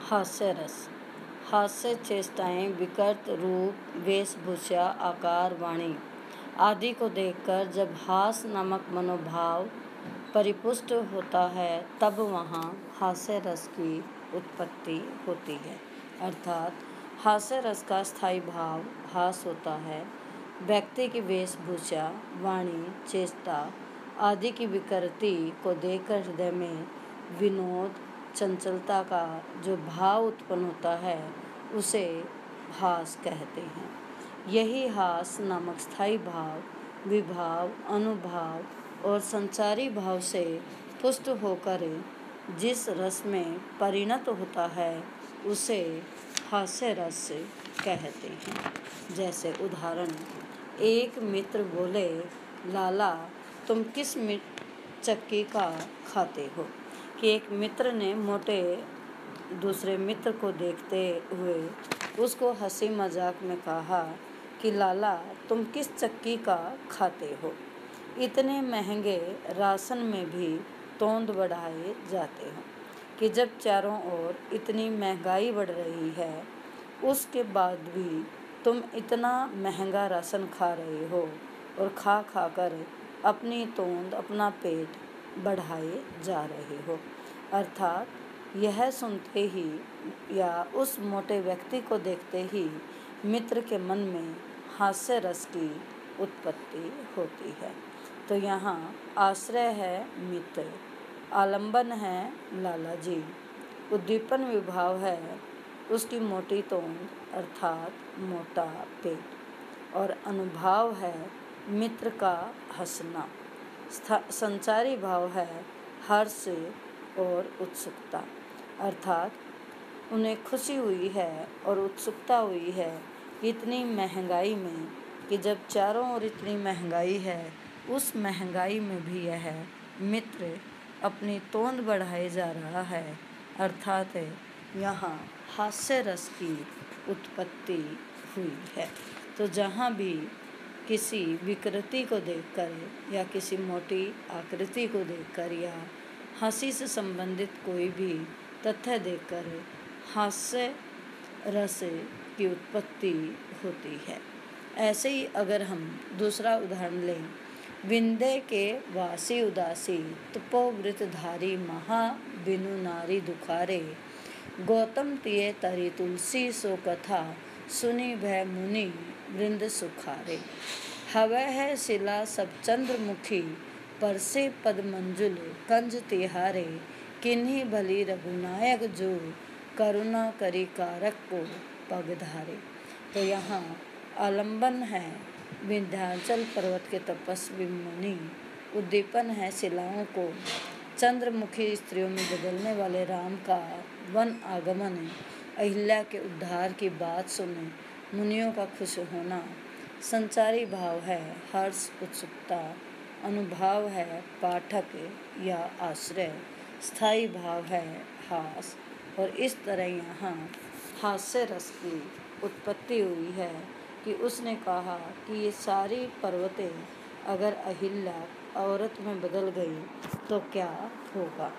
हास्य रस। हास्य चेष्टाएं, विकृत रूप, वेशभूषा, आकार, वाणी आदि को देखकर जब हास नामक मनोभाव परिपुष्ट होता है तब वहाँ हास्य रस की उत्पत्ति होती है। अर्थात हास्य रस का स्थायी भाव हास होता है। व्यक्ति की वेशभूषा, वाणी, चेष्टा आदि की विकृति को देखकर हृदय में विनोद, चंचलता का जो भाव उत्पन्न होता है उसे हास कहते हैं। यही हास नामक स्थायी भाव, विभाव, अनुभाव और संचारी भाव से पुष्ट होकर जिस रस में परिणत होता है उसे हास्य रस कहते हैं। जैसे उदाहरण, एक मित्र बोले, लाला तुम किस चक्की का खाते हो। कि एक मित्र ने मोटे दूसरे मित्र को देखते हुए उसको हंसी मजाक में कहा कि लाला तुम किस चक्की का खाते हो। इतने महंगे राशन में भी तोंद बढ़ाए जाते हैं कि जब चारों ओर इतनी महंगाई बढ़ रही है उसके बाद भी तुम इतना महंगा राशन खा रहे हो और खा खा कर अपनी तोंद, अपना पेट बढ़ाए जा रहे हो। अर्थात यह सुनते ही या उस मोटे व्यक्ति को देखते ही मित्र के मन में हास्य रस की उत्पत्ति होती है। तो यहाँ आश्रय है मित्र, आलंबन है लाला जी, उद्दीपन विभाव है उसकी मोटी तोंद अर्थात मोटा पेट, और अनुभाव है मित्र का हंसना। संचारी भाव है हर्ष और उत्सुकता, अर्थात उन्हें खुशी हुई है और उत्सुकता हुई है इतनी महंगाई में कि जब चारों ओर इतनी महंगाई है उस महंगाई में भी यह मित्र अपनी तोंद बढ़ाए जा रहा है। अर्थात यहाँ हास्य रस की उत्पत्ति हुई है। तो जहाँ भी किसी विकृति को देखकर या किसी मोटी आकृति को देखकर या हंसी से संबंधित कोई भी तथ्य देखकर हास्य रस की उत्पत्ति होती है। ऐसे ही अगर हम दूसरा उदाहरण लें, विंध्य के वासी उदासी, तपोवृतधारी महा बिनु नारी दुखारे, गौतम तिये तरी तुलसी सो कथा, सुनी भय मुनि वृंद सुखारे। हवै है शिला सब चंद्रमुखी, परसे पद मंजुल कंज तिहारे, किन्हीं भली रघुनायक जो, करुणा करी कारक को पगधारे। तो यहाँ आलंबन है विंध्याचल पर्वत के तपस्वी मुनि, उद्दीपन है शिलाओं को, चंद्रमुखी स्त्रियों में बदलने वाले राम का वन आगमन, अहिल्या के उद्धार की बात सुने मुनियों का खुश होना। संचारी भाव है हर्ष, उत्सुकता, अनुभाव है पाठक या आश्रय, स्थायी भाव है हास, और इस तरह यहाँ हास्य रस की उत्पत्ति हुई है कि उसने कहा कि ये सारी पर्वतें अगर अहिल्या औरत में बदल गई तो क्या होगा।